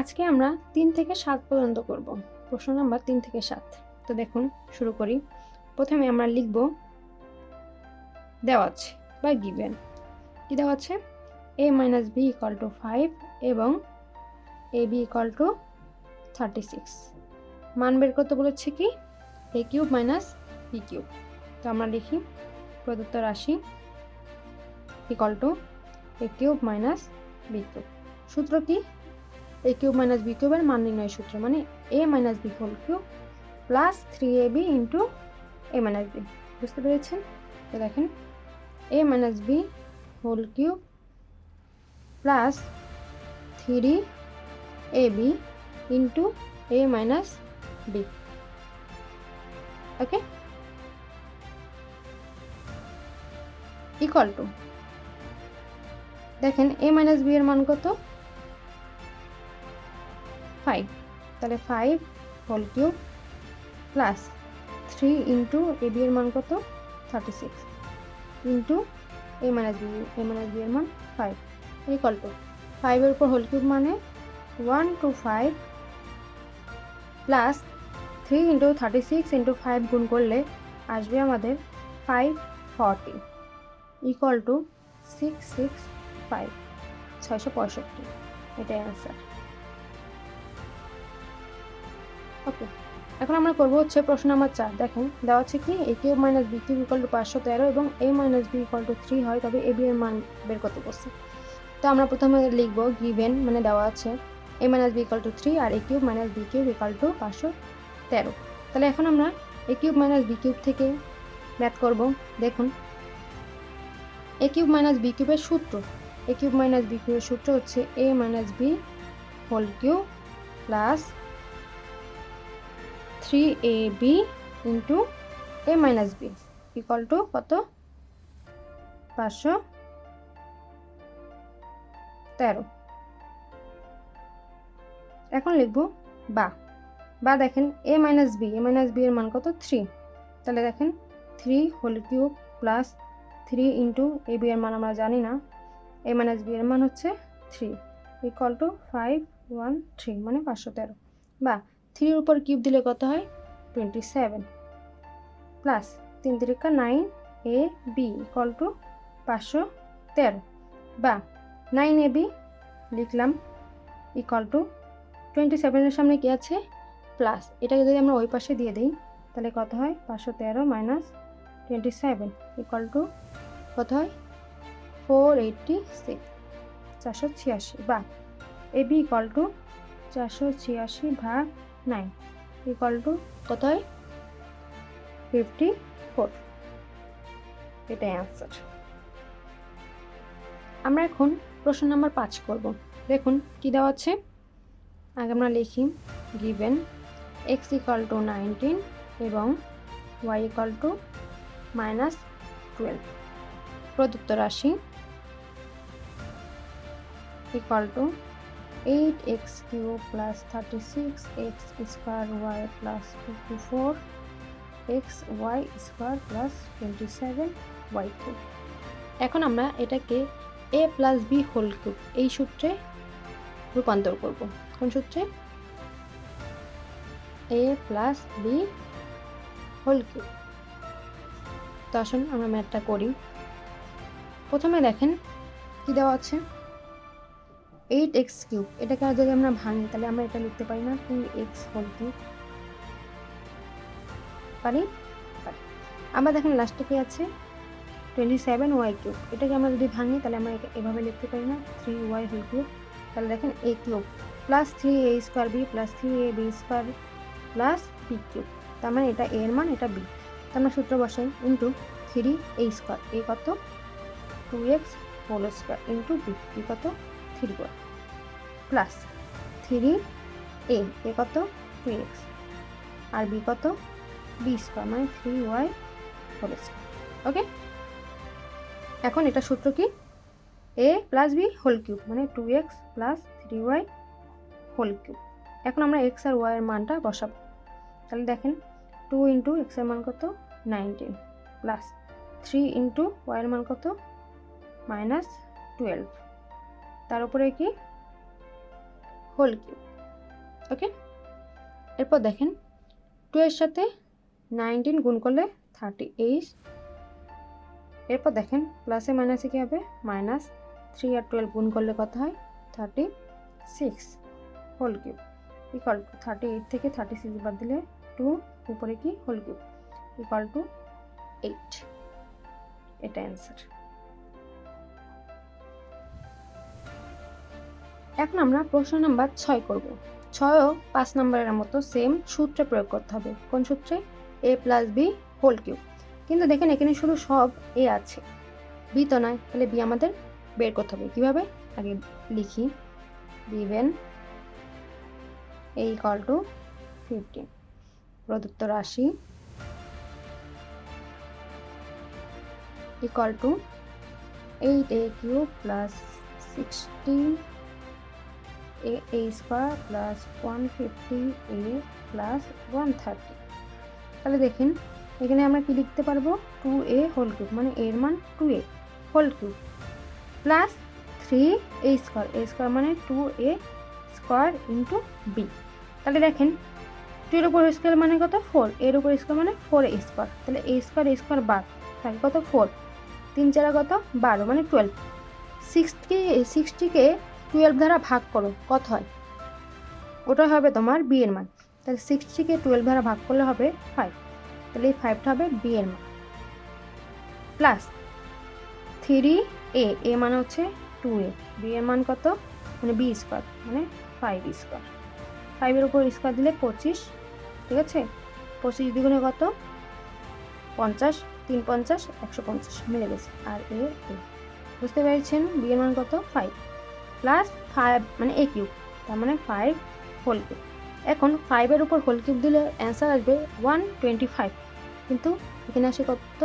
আজকে আমরা 3 থেকে 7 পর্যন্ত করব। প্রশ্ন নাম্বার 3 থেকে 7। তো দেখুন শুরু করি। প্রথমে আমরা লিখব দেওয়া আছে বা গিভেন। কি দেওয়া আছে? a - b = 5 এবং ab = 36। মান বের করতে বলেছে কি a³ - b³। তো আমরা লিখি প্রদত্ত রাশি = a³ - b³। সূত্র কি? a³ - b³ এর মান নির্ণয় সূত্র, মানে a - b³ plus 3ab into a - b। বুঝতে পেরেছেন? তো দেখেন a - b³ plus 3ab into a - b। Okay, equal to, দেখেন a - b এর মান কত? 5। তাহলে 5³ প্লাস 3 ইন্টু ab এর মান কত? 36 ইন্টু a - b এর মান 5 ইকুয়াল টু 5 এর উপর হোল কিউব মানে 125 প্লাস 3 ইন্টু 36 ইন্টু 5 গুণ করলে আসবে আমাদের 540 ইকুয়াল টু 665, 665। এটাই অ্যান্সার। ওকে, এখন আমরা করব হচ্ছে প্রশ্ন নাম্বার 4। দেখেন দেওয়া আছে কি a³ - b³ = 513 এবং a - b = 3 হয়, তবে ab এর মান বের করতে বলছে। তো আমরা প্রথমে লিখব গিভেন, মানে দেওয়া আছে a - b = 3 R a³ - b³ = 513। তাহলে এখন আমরা a³ - b³ থেকে ম্যাথ করব। দেখুন a³ - b³ এর সূত্র, a³ - b³ এর সূত্র হচ্ছে a - b³ plus 3ab into a - b equal to কত? 513। এখন লিখব বা দেখেন a - b এর মান কত? 3। তাহলে দেখেন 3³ প্লাস 3 ইন্টু ab এর মান আমরা জানি না, a - b এর মান হচ্ছে 3 ইকুয়াল টু 513, মানে 513। বা 3 এর উপর কিউব দিলে কত হয়? 27 প্লাস 3 × 9 ab ইকুয়াল টু 513 বা 9ab লিখলাম ইকুয়াল টু 27 এর সামনে কি আছে? প্লাস। এটাকে যদি আমরা ওই পাশে দিয়ে দিই তাহলে কত হয়? 513 মাইনাস 27 ইকুয়াল টু কত হয়? 486, 486 বা ab equal to 486/9 equal to কত হয়? 54। এটাই অ্যান্সার। আমরা এখন প্রশ্ন নাম্বার 5 করব। দেখুন কি দেওয়া আছে। আগে আমরা লিখি গিভেন x = 19 এবং y = -12। প্রদত্ত রাশি = 8x³ + 36x² y + 54 xy² + 27y3। এখন আমরা এটাকে a + b³ এই সূত্রে রূপান্তর করব। কোন সূত্রে? a + b³। তো আসুন আমরা ম্যাথটা করি। প্রথমে দেখেন কি দেওয়া আছে 8x³ এটাকে যদি আমরা ভাঙি তাহলে আমরা এটা লিখতে পারি না 2x³ পারি? আবার দেখেন লাস্টে কি আছে 27y³ এটাকে আমরা যদি ভাঙি তাহলে আমরা এভাবে লিখতে পারি না 3y³ তাহলে দেখেন a³ plus 3a² b plus 3ab² plus b³ তার মানে এটা a এর মান, এটা b। তার মানে সূত্র বসাই ইন্টু 3a² a কত? 2x² ইন্টু b কত? 3y প্লাস 3a কত? 2x আর b কত? b² মানে 3y²। ওকে, এখন এটা সূত্র কি? a + b³ মানে 2x + 3y³। এখন আমরা x আর y এর মানটা বসাবো। তাহলে দেখেন 2 ইন্টু x এর মান কত? 19 প্লাস 3 ইন্টু y এর মান কত? -12। তার উপরে কি? হোল কিউব ওকে, এরপর দেখেন 2 এর সাথে 19 গুণ করলে 38। এরপর দেখেন প্লাসে মাইনাসে কী হবে, -3 আর 12 গুণ করলে কত হয়, 36 হোল কিউব ইকুয়াল টু 38 থেকে 36 বাদ দিলে 2 উপরে কি হোল কিউব ইকুয়াল টু 8। এটা অ্যান্সার। এখন আমরা প্রশ্ন নাম্বার 6 করব। 6ও 5 নম্বরের মতো সেম সূত্রে প্রয়োগ করতে হবে। কোন সূত্রে, a plus B whole cube. কিন্তু দেখেন এখানে শুধু সব এ আছে, বি তো নয়, তাহলে বি আমাদের বের করতে হবে। কীভাবে, আগে লিখি, given a ইকুয়াল টু 15 প্রদত্ত রাশি equal to 8a cube plus 16a square plus 150a plus 130। তাহলে দেখেন এখানে আমরা কি লিখতে পারবো, 2a হোল কিউব মানে এর মান 2a whole cube plus 3a square, a square মানে 2a স্কোয়ার ইন্টু বি। তাহলে দেখেন 2 এর উপর স্কোয়ার মানে কত 4, এর উপর স্কোয়ার মানে 4a স্কোয়ার, তাহলে a স্কোয়ার বাদ থাকে কত 4, 3 4 কত 12 মানে 12। 60কে 12 দ্বারা ভাগ করো কত হয়, ওটা হবে তোমার বি এর মান। তাহলে 60কে 12 দ্বারা ভাগ করলে হবে 5, তাহলে এই 5টা হবে বি এর মান প্লাস 3a, এ মানে হচ্ছে 2a, বি এর মান কত মানে বি স্কোয়ার মানে 5 স্কোয়ার, 5 এর উপর স্কোয়ার দিলে 25, ঠিক আছে, 25 দ্বিগুণে কত 50, 3 50 150 মিলে গেছে। আর এ বুঝতে পেরেছেন, বি এর মান কত 5 প্লাস 5 মানে a কিউব, তার মানে 5 হোল কিউব। এখন 5 এর উপর হোল কিউব দিলে অ্যান্সার আসবে 125, কিন্তু এখানে আসে কত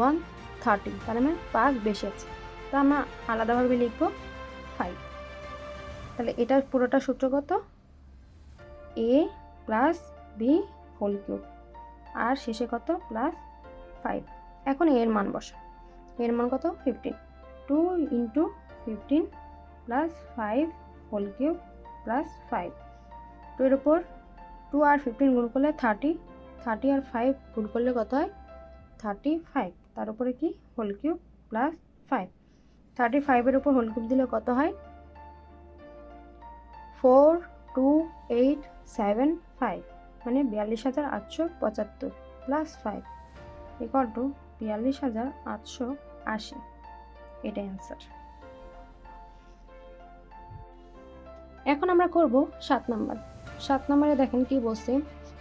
130, তার মানে 5 বেশি আছে, তা আমরা আলাদাভাবে লিখবো 5। তাহলে এটার পুরোটা সূত্র কত, a plus B whole cube আর শেষে কত প্লাস 5। এখন এর মান বসা, এর মান কত 15, 2 into 15 plus 5 whole cube plus 5, 2 এর উপর 2 আর 15 গুণ করলে 30, 30 আর 5 গুণ করলে কত হয় 35, তার উপরে কি হোল কিউব প্লাস 5, 35 এর উপর হোল কিউব দিলে কত হয় 42875 মানে 42,875 প্লাস 5 ইকুয়াল টু 42,880। এটা অ্যান্সার। এখন আমরা করব 7 নম্বর। 7 নম্বরে দেখেন কি বলছে,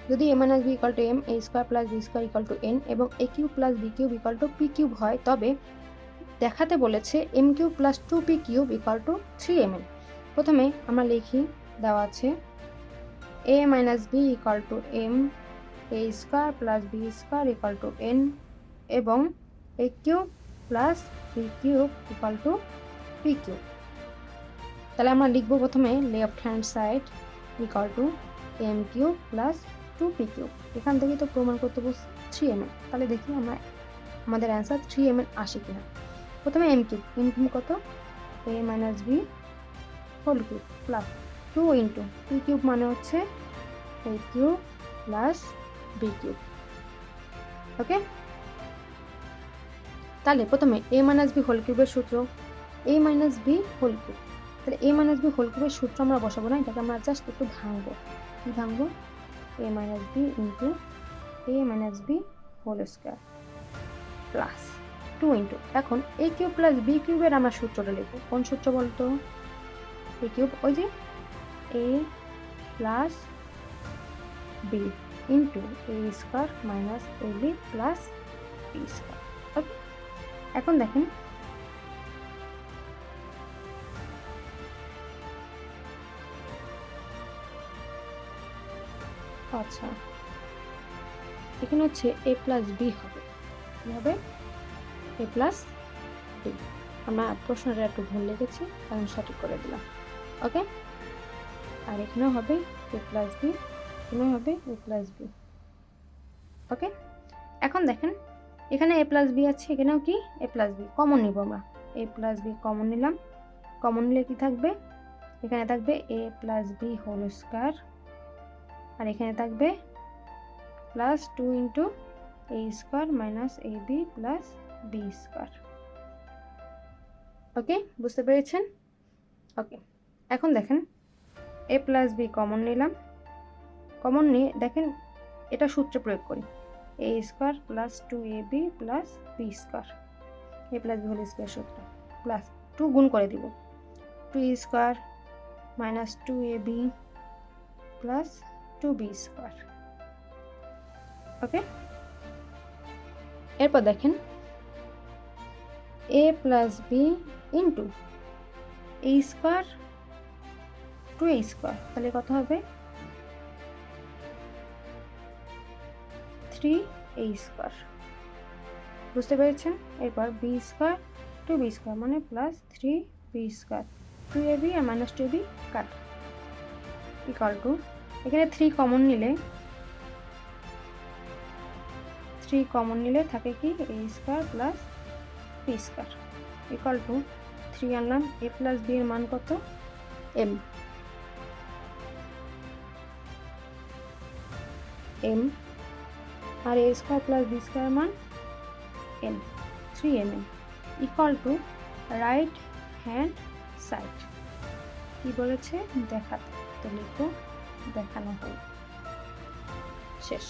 যদি a minus b equal to m, a square plus B square equal to n এবং a cube plus B cube equal to p cube হয়, তবে দেখাতে বলেছে m cube plus 2p cube equal to 3mn। প্রথমে আমরা লিখি, দেওয়া আছে a minus b equal to m, a square plus B square equal to n এবং a cube plus B cube equal to p cube. তাহলে আমরা লিখবো প্রথমে left hand side equal to m cube plus 2p cube. এখান থেকে তো প্রমাণ করতে বলছি 3mn, তাহলে দেখি আমরা আমাদের অ্যান্সার 3mn আসে কিনা। প্রথমে এম কিউব কত a minus B whole cube plus 2 into P cube মানে হচ্ছে a cube plus B cube. Okay, তাহলে প্রথমে a মাইনাস বি হোল কিউবের সূত্র a minus B whole cube, তাহলে a মাইনাস বি হোল কিউবের সূত্র আমরা বসাবো না, এটাকে আমরা জাস্ট একটু ভাঙবো। কি ভাঙবো, a minus b into a minus B whole square plus 2 into, এখন a কিউব প্লাস বি কিউবের আমরা সূত্রটা লিখবো। কোন সূত্র বলতো, a কিউব ওই যে a plus B into a square minus A B plus B square. Okay, এখন দেখেন আচ্ছা এখানে হচ্ছে a প্লাস বি হবে, কী হবে a প্লাস বি। আমরা প্রশ্নটা একটু ভুল লিখেছি, কারণ সঠিক করে দিলাম। ওকে, আর এখানেও হবে a প্লাস বি, এখানেও হবে a প্লাস বি। ওকে, এখন দেখেন এখানে a প্লাস বি আছে, এখানেও কি a প্লাস বি, কমন নিব আমরা, a প্লাস বি কমন নিলাম। কমন নিলে কি থাকবে, এখানে থাকবে a plus B whole square আর এখানে থাকবে plus 2 into A square minus A B plus B square. Okay, বুঝতে পেরেছেন? ওকে, এখন দেখেন এ প্লাস বি কমন নিলাম, কমন নিয়ে দেখেন এটা সূত্রে প্রয়োগ করি, A square plus 2ab plus B square, A plus B whole square সূত্র, প্লাস 2 গুণ করে দিব, 2 square minus 2ab plus 2b square. Okay, এরপর দেখেন A plus B into A square 2a square, তাহলে কত হবে 3a স্কোয়ার। বুঝতে পেরেছেন? এরপর বি স্কোয়ার 2b স্কোয়ার মানে প্লাস 3b স্কোয়ার, 2ab আর minus 2ab cut, equal to এখানে 3 কমন নিলে থাকে কি a square plus b square, equal to 3 আনলাম, a প্লাস b এর মান কত m আর a square plus b square মান n, 3mm, equal to right hand side. কি বলেছে দেখাতে, তো লিখো দেখানো হলো, শেষ।